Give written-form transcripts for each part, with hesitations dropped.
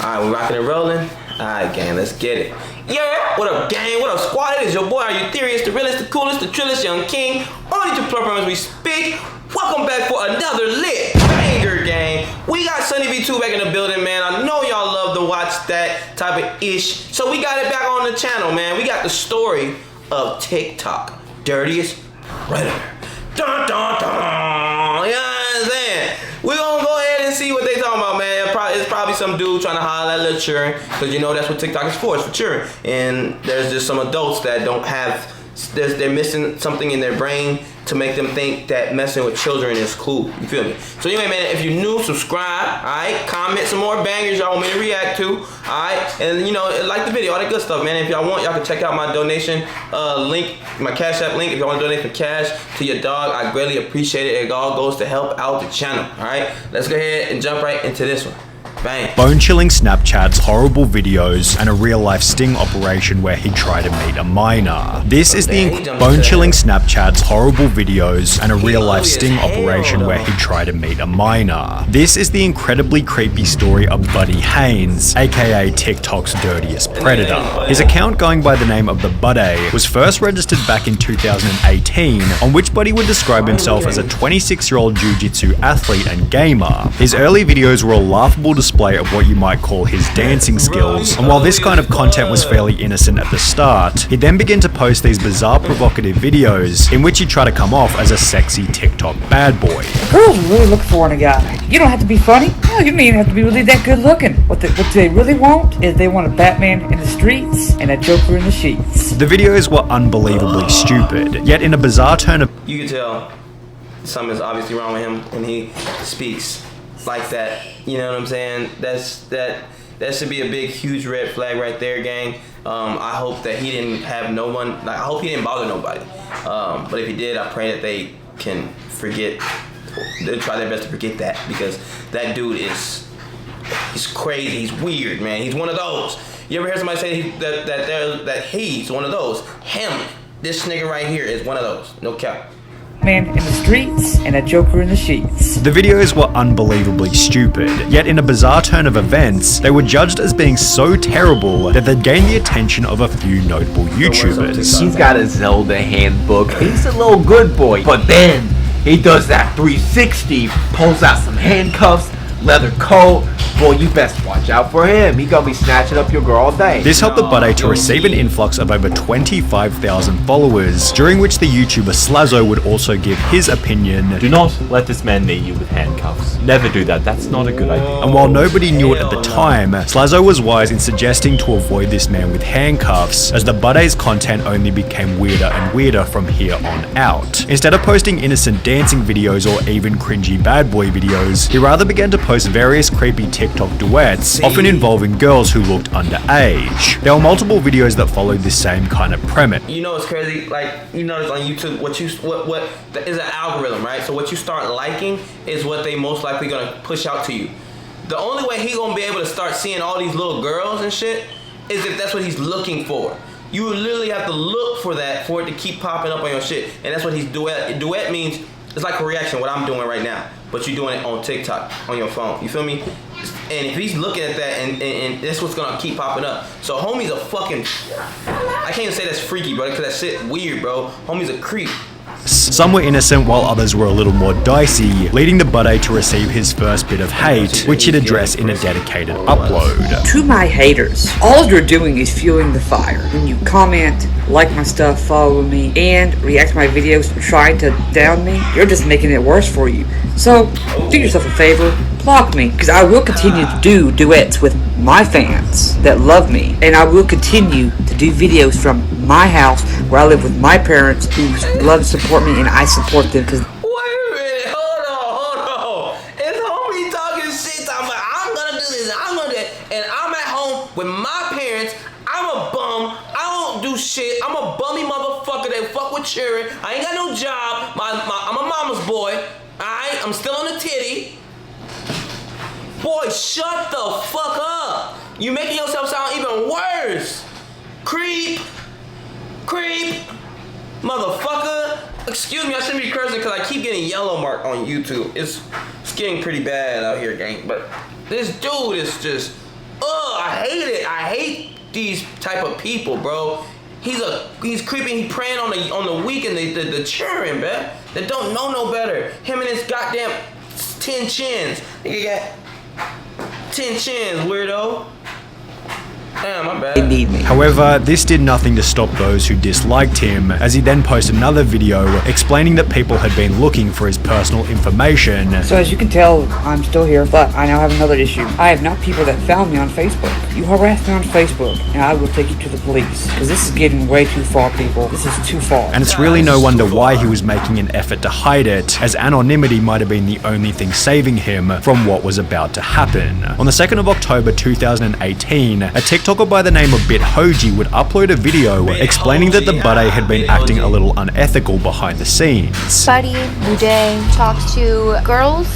Alright, we rocking and rolling. Alright, gang, let's get it. Yeah, what up, gang? What up, squad? It is your boy, Areyoutherious, the realest, the coolest, the trillest young king. On YouTube platform as we speak. Welcome back for another lit banger, gang. We got Sunny V2 back in the building, man. I know y'all love to watch that type of ish. So we got it back on the channel, man. We got the story of TikTok, Dirtiest Predator. Dun, dun, dun. You know what I'm saying? We're gonna go ahead and see what they talking about, man. It's probably some dude trying to holler at little children, because you know that's what TikTok is for. It's for children. And there's just some adults that don't have, they're missing something in their brain to make them think that messing with children is cool. You feel me? So anyway, man, if you're new, subscribe, alright? Comment some more bangers y'all want me to react to, alright? And you know, like the video, all that good stuff, man. If y'all want, y'all can check out my donation link, my Cash App link. If y'all want to donate for cash to your dog, I greatly appreciate it. It all goes to help out the channel, alright? Let's go ahead and jump right into this one. Bang. Bone-chilling Snapchats, horrible videos, and a real-life sting operation where he tried to meet a minor. This is the bone-chilling Snapchats, horrible videos, and a real-life sting operation where he tried to meet a minor. This is the incredibly creepy story of Buddy Haynes, aka TikTok's dirtiest predator. His account, going by the name of the Buddy, was first registered back in 2018, on which Buddy would describe himself as a 26-year-old jiu-jitsu athlete and gamer. His early videos were a laughable display of what you might call his dancing skills, and while this kind of content was fairly innocent at the start, he then began to post these bizarre provocative videos in which he tried to come off as a sexy TikTok bad boy. Girls really look for in a guy. You don't have to be funny. No, you don't even have to be really that good looking. What they really want is they want a Batman in the streets and a Joker in the sheets. The videos were unbelievably stupid, yet in a bizarre turn of... You can tell something is obviously wrong with him when he speaks like that. You know what I'm saying? That should be a big, huge red flag right there, gang. I hope that he didn't have no one, like, I hope he didn't bother nobody. But if he did, I pray that they can forget, they'll try their best to forget that, because that dude he's crazy, he's weird, man. He's one of those. You ever hear somebody say that he's one of those? Him, this nigga right here is one of those, no cap. Man in the streets and a Joker in the sheets. The videos were unbelievably stupid, yet in a bizarre turn of events, they were judged as being so terrible that they'd gained the attention of a few notable YouTubers. He's got a Zelda handbook, he's a little good boy, but then he does that 360, pulls out some handcuffs, leather coat. Boy, you best watch out for him. He gonna be snatching up your girl all day. This helped the Buddy to receive an influx of over 25,000 followers, during which the YouTuber Slazzo would also give his opinion. Do not let this man meet you with handcuffs. Never do that. That's not a good idea. And while nobody knew it at the time, Slazzo was wise in suggesting to avoid this man with handcuffs, as the Buddy's content only became weirder and weirder from here on out. Instead of posting innocent dancing videos or even cringy bad boy videos, he rather began to post various creepy TikTok duets, often involving girls who looked underage. There were multiple videos that followed this same kind of premise. You know, it's crazy, like, you notice on YouTube, what is an algorithm, right? So what you start liking is what they most likely gonna push out to you. The only way he gonna be able to start seeing all these little girls and shit is if that's what he's looking for. You literally have to look for that for it to keep popping up on your shit. And that's what he's duet. Duet means it's like a reaction, what I'm doing right now, but you're doing it on TikTok, on your phone. You feel me? And if he's looking at that, and that's what's gonna keep popping up. So homie's a fucking, I can't even say that's freaky, bro, because that shit weird, bro. Homie's a creep. Some were innocent while others were a little more dicey, leading the Buddy to receive his first bit of hate, which he'd address in a dedicated upload. To my haters, all you're doing is fueling the fire. When you comment, like my stuff, follow me, and react to my videos for trying to down me, you're just making it worse for you. So, do yourself a favor, block me, because I will continue to do duets with my fans that love me, and I will continue to do videos from my house where I live with my parents who love and support me, and I support them because... Wait a minute, hold on. It's homie talking shit, talking about I'm gonna do this, I'm gonna do that, and I'm at home with my parents. I'm a bum, I don't do shit, I'm a bummy motherfucker that fuck with children. I ain't got no job, I'm a mama's boy, alright? I'm still on the titty. Boy, shut the fuck up. You making yourself sound even worse. Creep. Motherfucker. Excuse me, I shouldn't be cursing because I keep getting yellow mark on YouTube. It's getting pretty bad out here, gang. But this dude is just, I hate it. I hate these type of people, bro. He's creeping. He praying on the weak and the children, man, that don't know no better. Him and his goddamn 10 chins. Nigga got 10 chins, weirdo. Damn, my bad. They need me. However, this did nothing to stop those who disliked him, as he then posted another video explaining that people had been looking for his personal information. So as you can tell, I'm still here, but I now have another issue. I have not people that found me on Facebook. You harassed me on Facebook, and I will take you to the police. Because this is getting way too far, people. This is too far. And it's really no wonder why he was making an effort to hide it, as anonymity might have been the only thing saving him from what was about to happen. On the 2nd of October 2018, a TikToker by the name of Bithoji would upload a video explaining that the Buddy had been acting a little unethical behind the scenes. Buddy Boudet talks to girls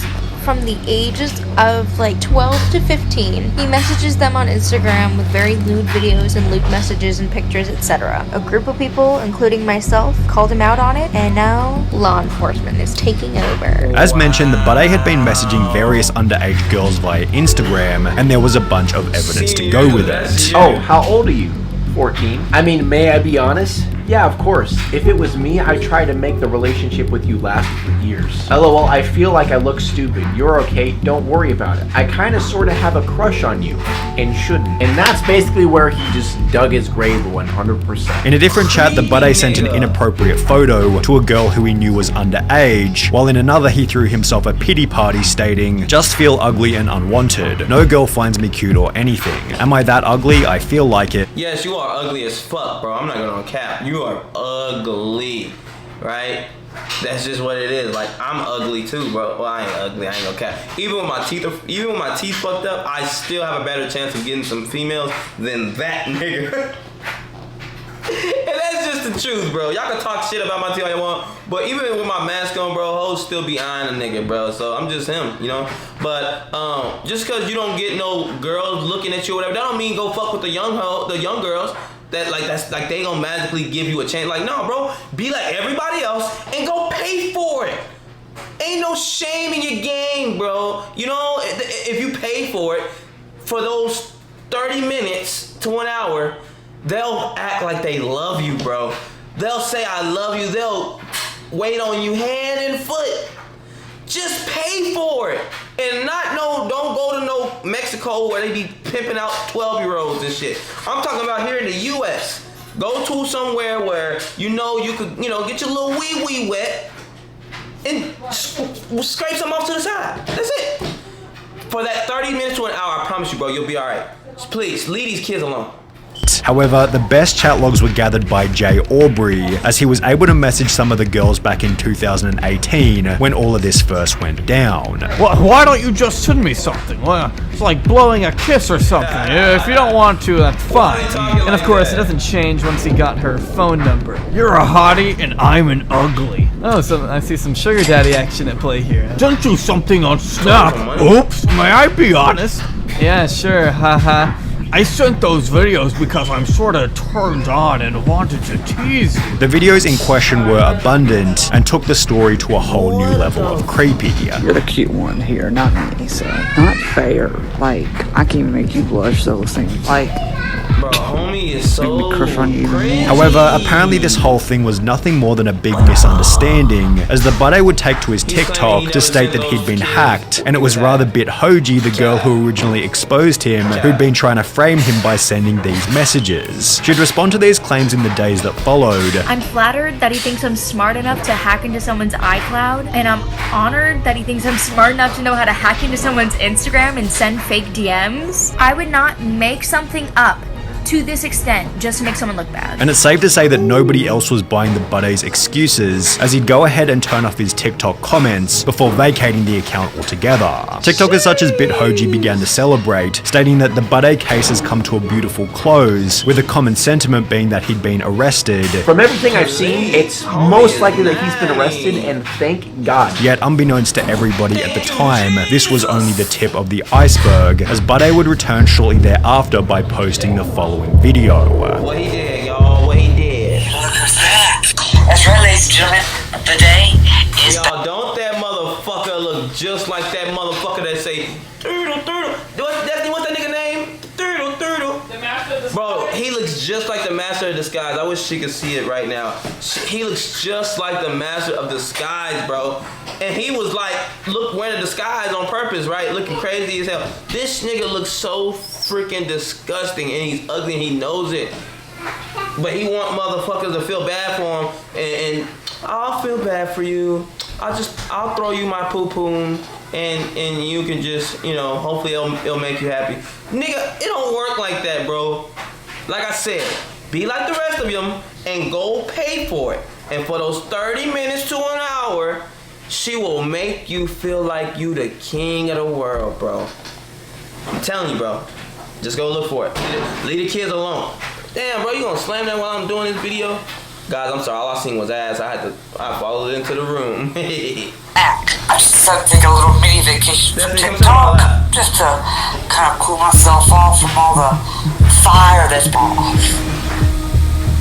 from the ages of like 12 to 15. He messages them on Instagram with very lewd videos and lewd messages and pictures, etc. A group of people, including myself, called him out on it, and now law enforcement is taking over. As mentioned, the Buddy had been messaging various underage girls via Instagram, and there was a bunch of evidence to go with it. Oh, how old are you? 14. I mean, may I be honest? Yeah, of course. If it was me, I'd try to make the relationship with you last for years. LOL, I feel like I look stupid. You're okay, don't worry about it. I kinda sorta have a crush on you, and shouldn't. And that's basically where he just dug his grave 100%. In a different chat, the Buddy sent an inappropriate photo to a girl who he knew was underage, while in another he threw himself a pity party stating, "Just feel ugly and unwanted. No girl finds me cute or anything. Am I that ugly? I feel like it." Yes, you are ugly as fuck, bro. I'm not gonna cap. You are ugly, right? That's just what it is. Like, I'm ugly too, bro. Well, I ain't ugly. I ain't gonna cap. Even when my teeth fucked up, I still have a better chance of getting some females than that nigga. And that's just the truth, bro. Y'all can talk shit about my teeth all you want, but even with my mask on, bro, hoes still be eyeing a nigga, bro. So I'm just him, you know. But just cause you don't get no girls looking at you or whatever, that don't mean go fuck with the young girls. That's like they gonna magically give you a chance. Like, no, bro, be like everybody else and go pay for it. Ain't no shame in your game, bro. You know, if you pay for it, for those 30 minutes to an hour, they'll act like they love you, bro. They'll say I love you. They'll wait on you hand and foot. Just pay for it. And don't go to no Mexico where they be pimping out 12-year-olds and shit. I'm talking about here in the US. Go to somewhere where you could, get your little wee wet and scrape some off to the side. That's it. For that 30 minutes to an hour, I promise you, bro, you'll be all right. Just please, leave these kids alone. However, the best chat logs were gathered by Jay Aubrey, as he was able to message some of the girls back in 2018 when all of this first went down. Why don't you just send me something? Well, it's like blowing a kiss or something. If you don't want to, that's fine. And of course, it doesn't change once he got her phone number. You're a hottie and I'm an ugly. Oh, so I see some sugar daddy action at play here. Sent you something on Snap. Oops, may I be honest? Yeah, sure, haha. I sent those videos because I'm sorta turned on and wanted to tease you. The videos in question were abundant and took the story to a whole new level of creepy. You're the cute one here, not me, so not fair. Like, I can't even make you blush, those things. Like, bro, homie is so crush on you. However, apparently this whole thing was nothing more than a big misunderstanding, as the Buddy would take to his TikTok to state that he'd been hacked, and it was rather Bithoji, the girl who originally exposed him, who'd been trying to frame him by sending these messages. She'd respond to these claims in the days that followed. I'm flattered that he thinks I'm smart enough to hack into someone's iCloud, and I'm honored that he thinks I'm smart enough to know how to hack into someone's Instagram and send fake DMs. I would not make something up to this extent just to make someone look bad. And it's safe to say that nobody else was buying the Buddy's excuses, as he'd go ahead and turn off his TikTok comments before vacating the account altogether. TikTokers such as Bithoji began to celebrate, stating that the Buddy case has come to a beautiful close, with a common sentiment being that he'd been arrested. From everything I've seen, it's most likely that he's been arrested, and thank God. Yet, unbeknownst to everybody at the time, this was only the tip of the iceberg, as Buddy would return shortly thereafter by posting the following video. What he did, y'all, what he did. Look who's back. That's right, ladies and gentlemen. The day is... Y'all, don't that motherfucker look just like that motherfucker that say, what's that nigga name? Bro, he looks just like the Master of Disguise. I wish she could see it right now. He looks just like the Master of Disguise, bro. And he was like, wearing a disguise on purpose, right? Looking crazy as hell. This nigga looks so freaking disgusting, and he's ugly, and he knows it. But he want motherfuckers to feel bad for him, and I'll feel bad for you. I'll throw you my poo-poo, and you can just, hopefully it'll make you happy. Nigga, it don't work like that, bro. Like I said, be like the rest of them and go pay for it. And for those 30 minutes to an hour, she will make you feel like you the king of the world, bro. I'm telling you, bro. Just go look for it. Leave the kids alone. Damn, bro, you gonna slam that while I'm doing this video? Guys, I'm sorry, all I seen was ass. I followed it into the room. I just decided to take a little mini vacation from TikTok just to kind of cool myself off from all the fire that's off.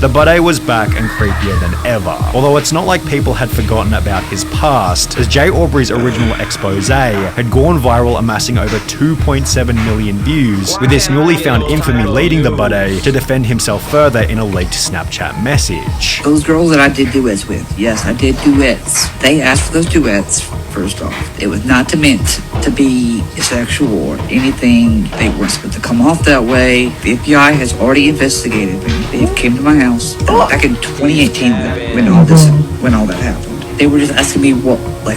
The Buddy was back and creepier than ever. Although it's not like people had forgotten about his past, as Jay Aubrey's original expose had gone viral, amassing over 2.7 million views, with this newly found infamy leading the Buddy to defend himself further in a leaked Snapchat message. Those girls that I did duets with, yes, I did duets. They asked for those duets, first off. It was not meant to be sexual or anything. They weren't supposed to come off that way. The FBI has already investigated me. They came to my house back in 2018 when all that happened. They were just asking me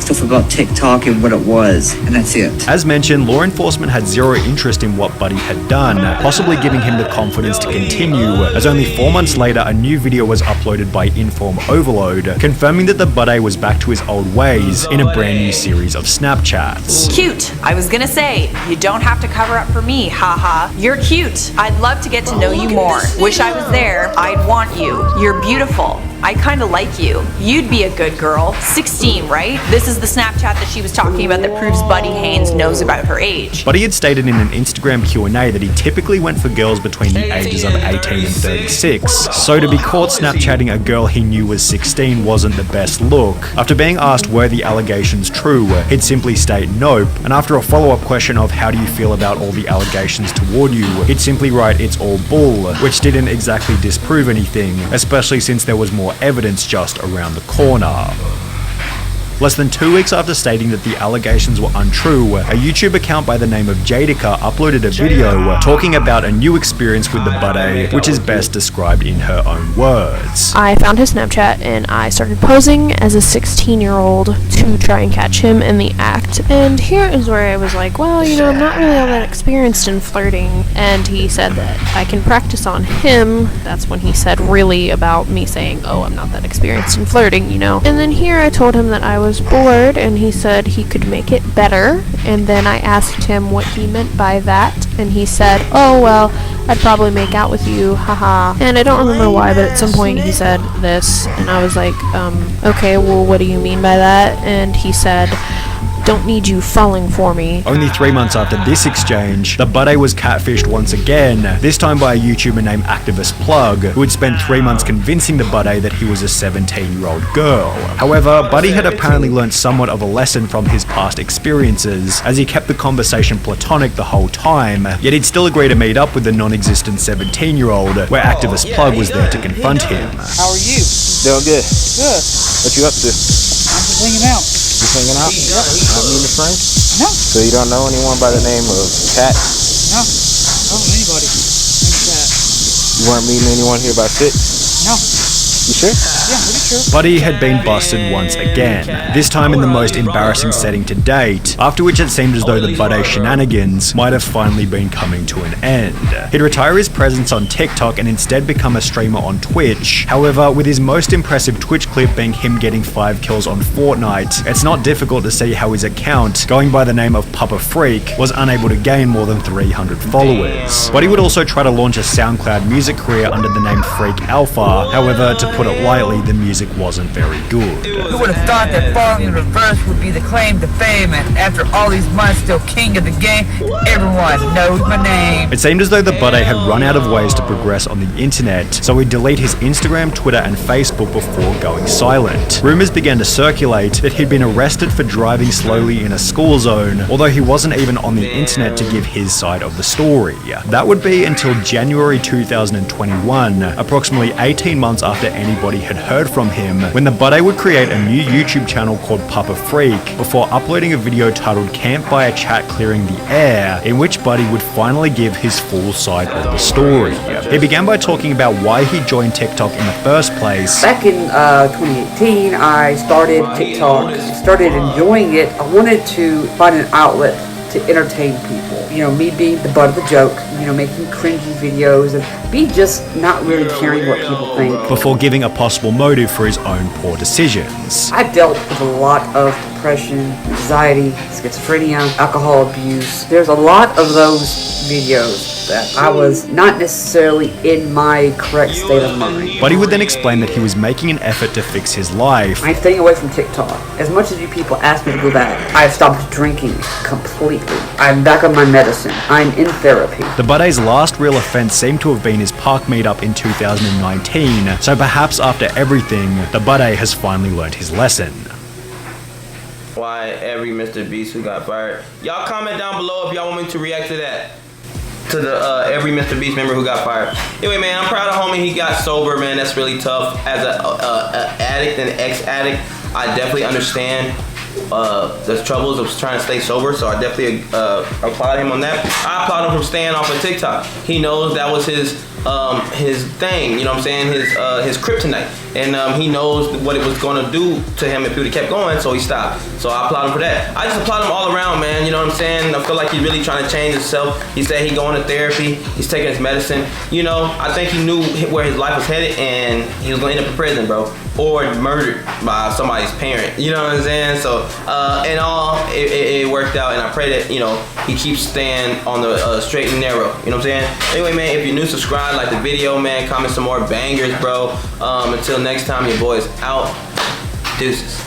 stuff about TikTok and what it was, and that's it. As mentioned, law enforcement had zero interest in what Buddy had done, possibly giving him the confidence to continue, as only 4 months later a new video was uploaded by Inform Overload, confirming that the Buddy was back to his old ways in a brand new series of Snapchats. Cute. I was gonna say, you don't have to cover up for me, haha. You're cute. I'd love to get to know you more. Wish I was there. I'd want you. You're beautiful. I kinda like you. You'd be a good girl. 16, right? This is the Snapchat that she was talking about that proves Buddy Haynes knows about her age. Buddy had stated in an Instagram Q&A that he typically went for girls between the ages of 18 and 36. So to be caught Snapchatting a girl he knew was 16 wasn't the best look. After being asked were the allegations true, he'd simply state nope, and after a follow-up question of how do you feel about all the allegations toward you, he'd simply write it's all bull, which didn't exactly disprove anything, especially since there was more evidence just around the corner. Less than 2 weeks after stating that the allegations were untrue, a YouTube account by the name of Jadica uploaded a video talking about a new experience with the Buddy, which is best described in her own words. I found his Snapchat and I started posing as a 16-year-old to try and catch him in the act. And here is where I was like, well, I'm not really all that experienced in flirting. And he said that I can practice on him. That's when he said really about me saying, oh, I'm not that experienced in flirting, And then here I told him that I was bored, and he said he could make it better. And then I asked him what he meant by that, and he said, oh well, I'd probably make out with you, haha. And I don't remember why, but at some point he said this, and I was like, okay, well, what do you mean by that? And he said, don't need you falling for me. Only 3 months after this exchange, the Buddy was catfished once again, this time by a YouTuber named Activist Plug, who had spent 3 months convincing the Buddy that he was a 17-year-old girl. However, Buddy had apparently learned somewhat of a lesson from his past experiences, as he kept the conversation platonic the whole time, yet he'd still agree to meet up with the non-existent 17-year-old, where Activist Plug was there to confront him. How are you? Doing good. Good. What you up to? I'm just hanging out. You hanging out? Not meeting a friend? No. So you don't know anyone by the name of Kat? No. I don't know anybody. Named Kat. You weren't meeting anyone here by 6? No. You sure? Yeah, pretty sure. Buddy had been busted once again, this time in the most embarrassing setting to date, after which it seemed as though the Buddy shenanigans might have finally been coming to an end. He'd retire his presence on TikTok and instead become a streamer on Twitch. However, with his most impressive Twitch clip being him getting 5 kills on Fortnite, it's not difficult to see how his account, going by the name of Papa Freak, was unable to gain more than 300 followers. Buddy would also try to launch a SoundCloud music career under the name Freak Alpha, however, to put it lightly, the music wasn't very good. Who would have thought that falling in reverse would be the claim to fame, and after all these months still king of the game, everyone knows my name. It seemed as though the Buddy had run out of ways to progress on the internet, so he'd delete his Instagram, Twitter and Facebook before going silent. Rumours began to circulate that he'd been arrested for driving slowly in a school zone, although he wasn't even on the internet to give his side of the story. That would be until January 2021, approximately 18 months after anybody had heard from him, when the Buddy would create a new YouTube channel called Papa Freak before uploading a video titled Can't Buy a Chat Clearing the Air, in which Buddy would finally give his full side of the story. He began by talking about why he joined TikTok in the first place. Back in 2018, I started TikTok, started enjoying it. I wanted to find an outlet to entertain people. You know, me being the butt of the joke, you know, making cringy videos and me just not really caring what people think. Before giving a possible motive for his own poor decisions. I dealt with a lot of depression, anxiety, schizophrenia, alcohol abuse. There's a lot of those videos that I was not necessarily in my correct state of mind. Buddy would then explain that he was making an effort to fix his life. I'm staying away from TikTok. As much as you people ask me to go back, I've stopped drinking completely. I'm back on my medicine. I'm in therapy. The Buddy's last real offense seemed to have been his park meetup in 2019, so perhaps after everything, the Buddy has finally learned his lesson. Why every Mr. Beast who got fired? Y'all comment down below if y'all want me to react to that. To the every Mr. Beast member who got fired. Anyway, man, I'm proud of homie. He got sober, man. That's really tough. As a addict and ex-addict, I definitely understand the troubles of trying to stay sober. So I definitely applaud him on that. I applaud him from staying off of TikTok. He knows that was his thing. You know what I'm saying? His kryptonite. And he knows what it was going to do to him if he would have kept going, so he stopped. So I applaud him for that. I just applaud him all around, man. You know what I'm saying? I feel like he's really trying to change himself. He said he's going to therapy. He's taking his medicine. You know, I think he knew where his life was headed, and he was going to end up in prison, bro. Or murdered by somebody's parent. You know what I'm saying? So, in all, it worked out, and I pray that, you know, he keeps staying on the straight and narrow. You know what I'm saying? Anyway, man, if you're new, subscribe, like the video, man. Comment some more bangers, bro. Until next time, your boy is out. Deuces.